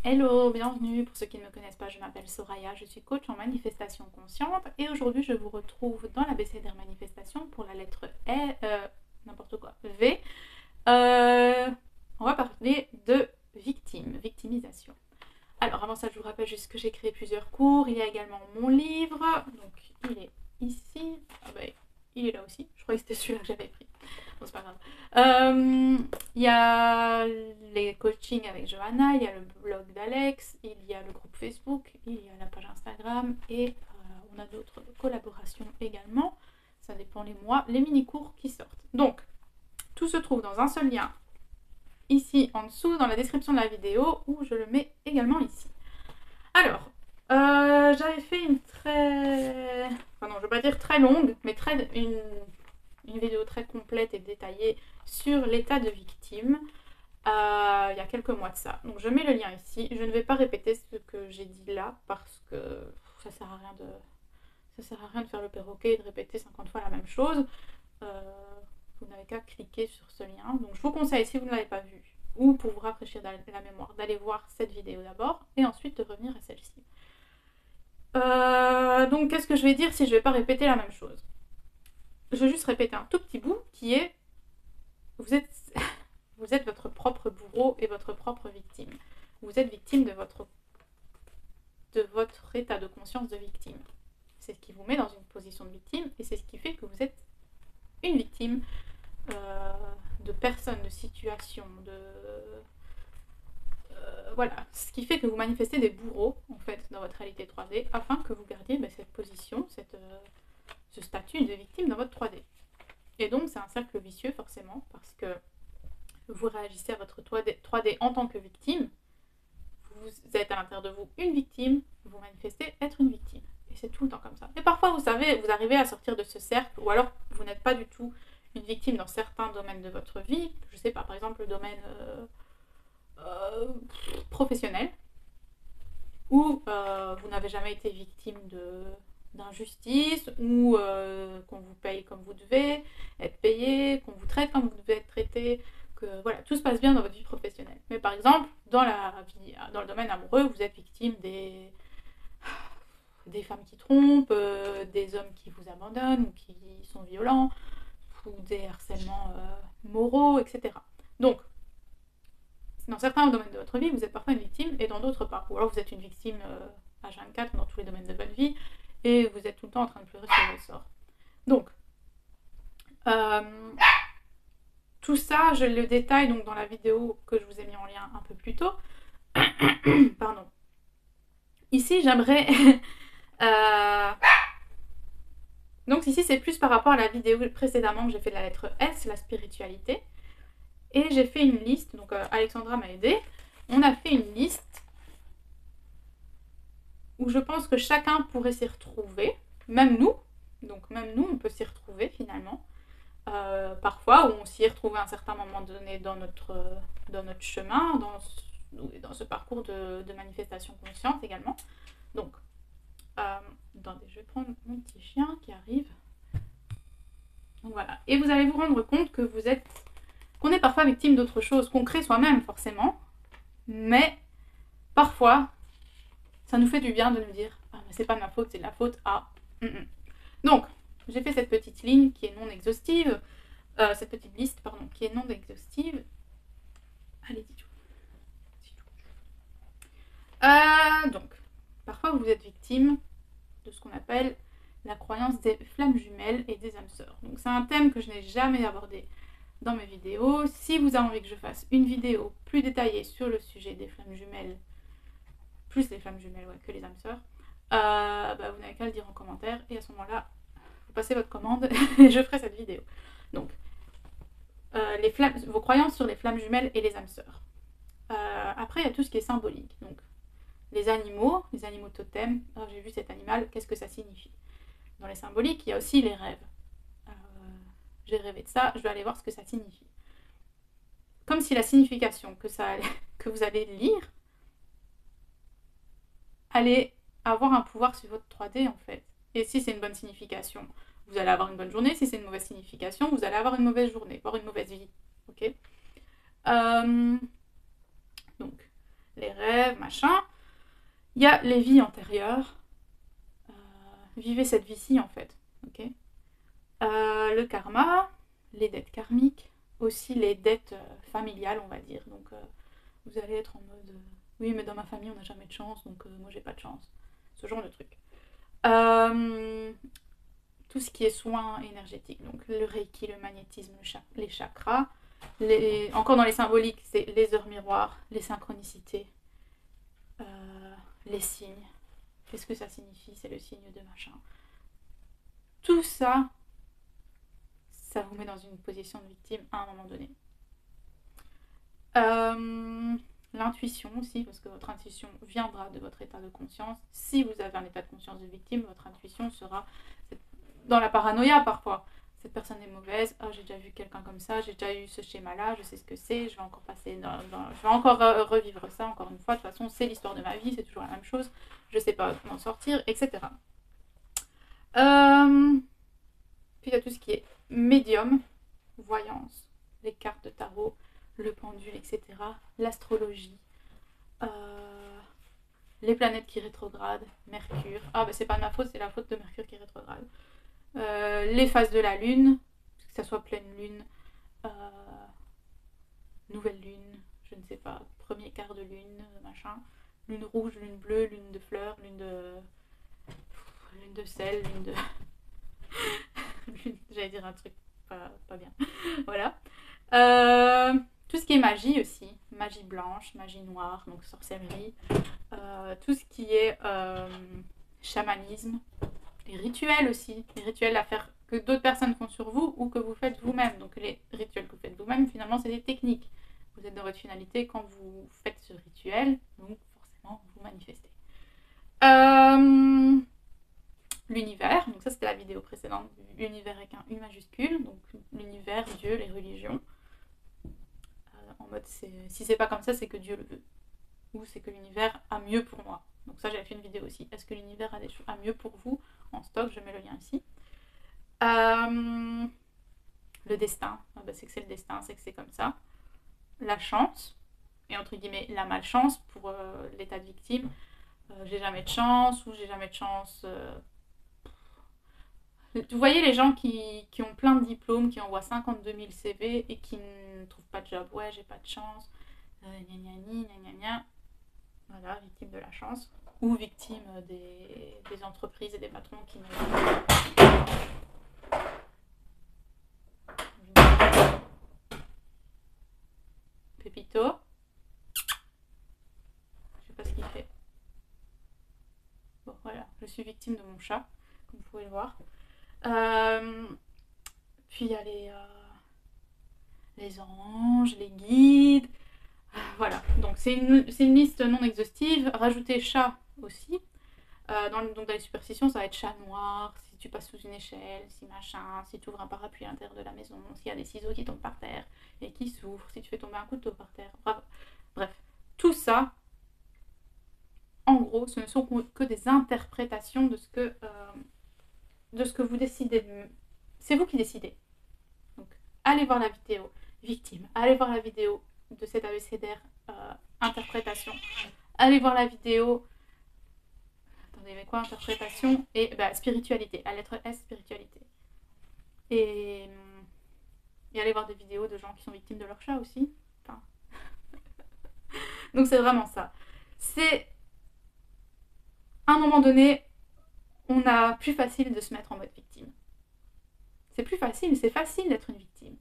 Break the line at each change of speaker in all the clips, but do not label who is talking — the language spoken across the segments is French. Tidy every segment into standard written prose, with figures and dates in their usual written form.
Hello, bienvenue. Pour ceux qui ne me connaissent pas, je m'appelle Soraya, je suis coach en manifestation consciente et aujourd'hui je vous retrouve dans l'ABCDR manifestation pour la lettre n'importe quoi, V. On va parler de victimisation. Alors avant ça, je vous rappelle juste que j'ai créé plusieurs cours. Il y a également mon livre, donc il est ici. Ah bah, il est là aussi. Je croyais que c'était celui-là que j'avais pris. Bon, c'est pas grave. Il y a les coachings avec Johanna, il y a le blog d'Alex, il y a le groupe Facebook, il y a la page Instagram et on a d'autres collaborations également. Ça dépend les mois, les mini-cours qui sortent. Donc, tout se trouve dans un seul lien ici en dessous dans la description de la vidéo où je le mets également ici. Alors, j'avais fait une très... Enfin non, je ne veux pas dire très longue, mais une vidéo très complète et détaillée sur l'état de victime il y a quelques mois de ça. Donc je mets le lien ici. Je ne vais pas répéter ce que j'ai dit là parce que ça sert à rien de faire le perroquet et de répéter 50 fois la même chose. Vous n'avez qu'à cliquer sur ce lien. Donc je vous conseille, si vous ne l'avez pas vu, ou pour vous rafraîchir la mémoire, d'aller voir cette vidéo d'abord et ensuite de revenir à celle-ci. Donc qu'est-ce que je vais dire si je ne vais pas répéter la même chose? Je vais juste répéter un tout petit bout qui est vous êtes votre propre bourreau et votre propre victime. Vous êtes victime de votre état de conscience de victime. C'est ce qui vous met dans une position de victime et c'est ce qui fait que vous êtes une victime de personnes, de situations, voilà, ce qui fait que vous manifestez des bourreaux en fait dans votre réalité 3D afin que vous gardiez cette position, ce statut de victime dans votre 3D. Et donc c'est un cercle vicieux forcément parce que vous réagissez à votre 3D en tant que victime, vous êtes à l'intérieur de vous une victime, vous manifestez être une victime. Et c'est tout le temps comme ça. Et parfois, vous savez, vous arrivez à sortir de ce cercle, ou alors vous n'êtes pas du tout une victime dans certains domaines de votre vie. Je sais pas, par exemple le domaine professionnel, où vous n'avez jamais été victime d'injustice, ou qu'on vous paye comme vous devez être payé, qu'on vous traite comme vous devez être traité, que voilà, tout se passe bien dans votre vie professionnelle. Mais par exemple, dans le domaine amoureux, vous êtes victime des femmes qui trompent, des hommes qui vous abandonnent ou qui sont violents, ou des harcèlements moraux, etc. Donc, dans certains domaines de votre vie, vous êtes parfois une victime et dans d'autres pas. Ou alors vous êtes une victime H24 dans tous les domaines de votre vie et vous êtes tout le temps en train de pleurer sur votre sort. Donc, tout ça, je le détaille donc dans la vidéo que je vous ai mis en lien un peu plus tôt. Pardon. Ici, j'aimerais... Donc ici, c'est plus par rapport à la vidéo précédemment que j'ai fait de la lettre S, la spiritualité. Et j'ai fait une liste, donc Alexandra m'a aidée. On a fait une liste où je pense que chacun pourrait s'y retrouver, même nous. Donc même nous, on peut s'y retrouver finalement. Parfois, où on s'y est retrouvé à un certain moment donné dans notre chemin, dans ce parcours de manifestation consciente également. Donc, attendez, je vais prendre mon petit chien qui arrive. Donc voilà. Et vous allez vous rendre compte que qu'on est parfois victime d'autre chose, qu'on crée soi-même forcément, mais parfois, ça nous fait du bien de nous dire « Ah, mais c'est pas de ma faute, c'est de la faute à... » Donc, j'ai fait cette petite ligne qui est non exhaustive, cette petite liste, pardon, qui est non exhaustive. Allez, dis-tu. Donc, parfois vous êtes victime de ce qu'on appelle la croyance des flammes jumelles et des âmes sœurs. Donc, c'est un thème que je n'ai jamais abordé dans mes vidéos. Si vous avez envie que je fasse une vidéo plus détaillée sur le sujet des flammes jumelles, plus les flammes jumelles que les âmes sœurs, vous n'avez qu'à le dire en commentaire et à ce moment-là, vous passez votre commande et je ferai cette vidéo. Donc, vos croyances sur les flammes jumelles et les âmes sœurs. Après, il y a tout ce qui est symbolique. Donc, les animaux totems. Oh, j'ai vu cet animal, qu'est-ce que ça signifie? Dans les symboliques, il y a aussi les rêves. J'ai rêvé de ça, je vais aller voir ce que ça signifie. Comme si la signification que vous allez lire allait avoir un pouvoir sur votre 3D en fait. Et si c'est une bonne signification, vous allez avoir une bonne journée. Si c'est une mauvaise signification, vous allez avoir une mauvaise journée, voire une mauvaise vie. Ok. Donc, les rêves, machin. Il y a les vies antérieures. Vivez cette vie-ci en fait. Ok. Le karma, les dettes karmiques, aussi les dettes familiales, on va dire. Donc vous allez être en mode oui, mais dans ma famille on n'a jamais de chance, donc moi j'ai pas de chance. Ce genre de truc. Tout ce qui est soins énergétiques, donc le reiki, le magnétisme, les chakras. Encore dans les symboliques, c'est les heures miroirs, les synchronicités, les signes. Qu'est-ce que ça signifie? C'est le signe de machin. Tout ça, ça vous met dans une position de victime à un moment donné. L'intuition aussi, parce que votre intuition viendra de votre état de conscience. Si vous avez un état de conscience de victime, votre intuition sera dans la paranoïa parfois. Cette personne est mauvaise, oh, j'ai déjà vu quelqu'un comme ça, j'ai déjà eu ce schéma-là, je sais ce que c'est, je vais encore je vais encore revivre ça encore une fois. De toute façon, c'est l'histoire de ma vie, c'est toujours la même chose, je sais pas comment sortir, etc. Puis il y a tout ce qui est médium, voyance, les cartes de tarot, le pendule, etc. L'astrologie, les planètes qui rétrogradent, Mercure. Ah, bah c'est pas de ma faute, c'est la faute de Mercure qui rétrograde. Les phases de la lune, que ça soit pleine lune, nouvelle lune, je ne sais pas, premier quart de lune, machin. Lune rouge, lune bleue, lune de fleurs, lune de sel, lune de... J'allais dire un truc pas bien. Voilà. Tout ce qui est magie aussi, magie blanche, magie noire, donc sorcellerie, tout ce qui est chamanisme, les rituels aussi, les rituels à faire que d'autres personnes font sur vous ou que vous faites vous-même. Donc les rituels que vous faites vous-même, finalement, c'est des techniques. Vous êtes dans votre finalité quand vous faites ce rituel, donc forcément, vous manifestez. L'univers, donc ça c'était la vidéo précédente, l'univers avec un U majuscule, donc l'univers, Dieu, les religions. En mode, si c'est pas comme ça, c'est que Dieu le veut. Ou c'est que l'univers a mieux pour moi. Donc ça, j'avais fait une vidéo aussi. Est-ce que l'univers a mieux pour vous en stock? Je mets le lien ici. Le destin, c'est que c'est le destin, c'est que c'est comme ça. La chance, et entre guillemets la malchance pour l'état de victime. J'ai jamais de chance, ou j'ai jamais de chance... Vous voyez les gens qui ont plein de diplômes, qui envoient 52 000 CV et qui ne trouvent pas de job. Ouais, j'ai pas de chance. Gna. Voilà, victime de la chance. Ou victime des entreprises et des patrons qui ne... Pépito. Je sais pas ce qu'il fait. Bon, voilà, je suis victime de mon chat, comme vous pouvez le voir. Puis il y a les anges, les guides. Voilà, donc c'est une liste non exhaustive. Rajoutez chat aussi. Donc dans les superstitions, ça va être chat noir, si tu passes sous une échelle, si machin, si tu ouvres un parapluie à l'intérieur de la maison, s'il y a des ciseaux qui tombent par terre et qui s'ouvrent, si tu fais tomber un couteau par terre. Bref, tout ça, en gros, ce ne sont que des interprétations de ce que vous décidez. C'est vous qui décidez. Donc, allez voir la vidéo victime, allez voir la vidéo de cette abécédaire interprétation, allez voir la vidéo... Attendez, mais quoi, interprétation et spiritualité, la lettre S, spiritualité. Et allez voir des vidéos de gens qui sont victimes de leur chat aussi. Enfin... Donc c'est vraiment ça. C'est... À un moment donné, on a plus facile de se mettre en mode victime. C'est plus facile, c'est facile d'être une victime.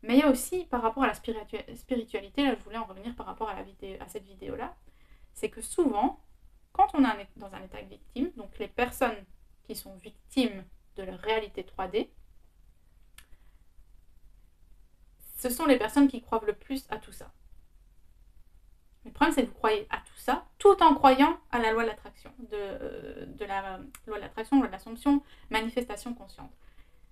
Mais il y a aussi, par rapport à la spiritualité, là je voulais en revenir par rapport à cette vidéo-là, c'est que souvent, quand on est dans un état de victime, donc les personnes qui sont victimes de leur réalité 3D, ce sont les personnes qui croient le plus à tout ça. Le problème, c'est que vous croyez à tout ça, tout en croyant à la loi de l'attraction, de la loi de l'attraction, loi de l'assomption, manifestation consciente.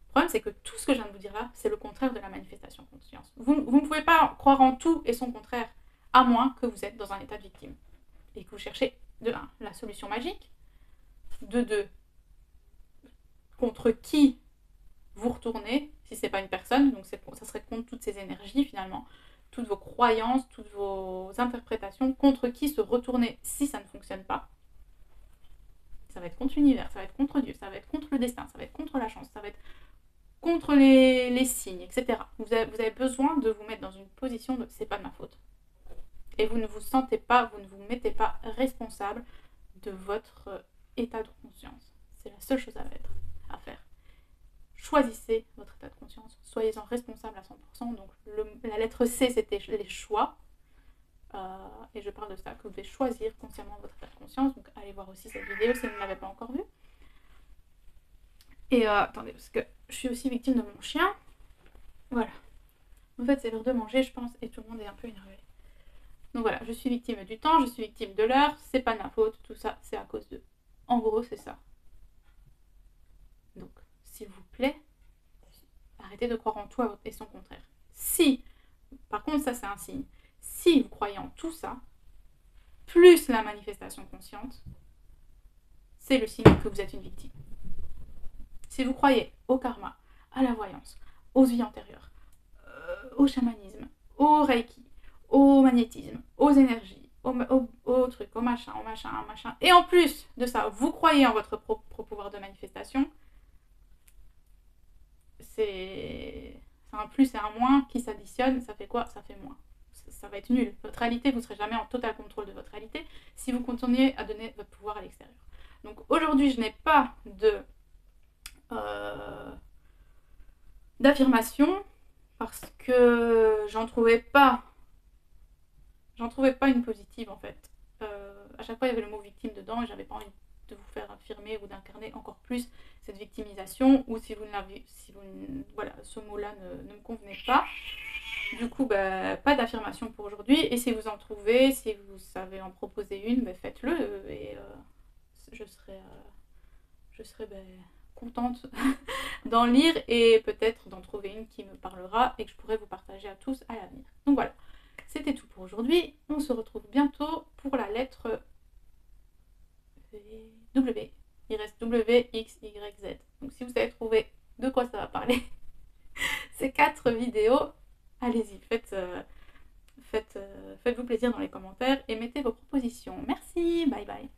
Le problème, c'est que tout ce que je viens de vous dire là, c'est le contraire de la manifestation consciente. Vous ne pouvez pas croire en tout et son contraire, à moins que vous êtes dans un état de victime. Et que vous cherchez, de 1, la solution magique, de 2, contre qui vous retournez, si c'est pas une personne, donc ça serait contre toutes ces énergies finalement, toutes vos croyances, toutes vos interprétations, contre qui se retourner si ça ne fonctionne pas. Ça va être contre l'univers, ça va être contre Dieu, ça va être contre le destin, ça va être contre la chance, ça va être contre les signes, etc. Vous avez besoin de vous mettre dans une position de c'est pas de ma faute. Et vous ne vous sentez pas, vous ne vous mettez pas responsable de votre état de conscience. C'est la seule chose à faire. Choisissez votre état de conscience, soyez-en responsable à 100%. Donc la lettre C, c'était les choix. Et je parle de ça, que vous devez choisir consciemment votre état de conscience. Donc allez voir aussi cette vidéo si vous ne l'avez pas encore vue. Et attendez, parce que je suis aussi victime de mon chien. Voilà. En fait, c'est l'heure de manger, je pense, et tout le monde est un peu énervé. Donc voilà, je suis victime du temps, je suis victime de l'heure, c'est pas de ma faute, tout ça, c'est à cause d'eux. En gros, c'est ça. Donc, s'il vous plaît, arrêtez de croire en tout et son contraire. Si, par contre, ça c'est un signe, si vous croyez en tout ça, plus la manifestation consciente, c'est le signe que vous êtes une victime. Si vous croyez au karma, à la voyance, aux vies antérieures, au chamanisme, au reiki, au magnétisme, aux énergies, au truc, au machin, et en plus de ça, vous croyez en votre propre pouvoir de manifestation, c'est un plus et un moins qui s'additionnent, ça fait quoi? Ça fait moins. Ça va être nul. Votre réalité, vous ne serez jamais en total contrôle de votre réalité si vous continuez à donner votre pouvoir à l'extérieur. Donc aujourd'hui, je n'ai pas d'affirmation parce que j'en trouvais pas une positive en fait. À chaque fois il y avait le mot victime dedans et j'avais pas envie de vous faire affirmer ou d'incarner encore plus cette victimisation, ou si vous voilà, ce mot-là ne me convenait pas. Du coup, pas d'affirmation pour aujourd'hui. Et si vous en trouvez, si vous savez en proposer une, faites-le et je serai contente d'en lire et peut-être d'en trouver une qui me parlera et que je pourrai vous partager à tous à l'avenir. Donc voilà, c'était tout pour aujourd'hui. On se retrouve bientôt pour la lettre W. Il reste W, X, Y, Z. Donc si vous savez trouver de quoi ça va parler, ces 4 vidéos, allez-y, faites-vous plaisir dans les commentaires et mettez vos propositions. Merci, bye bye.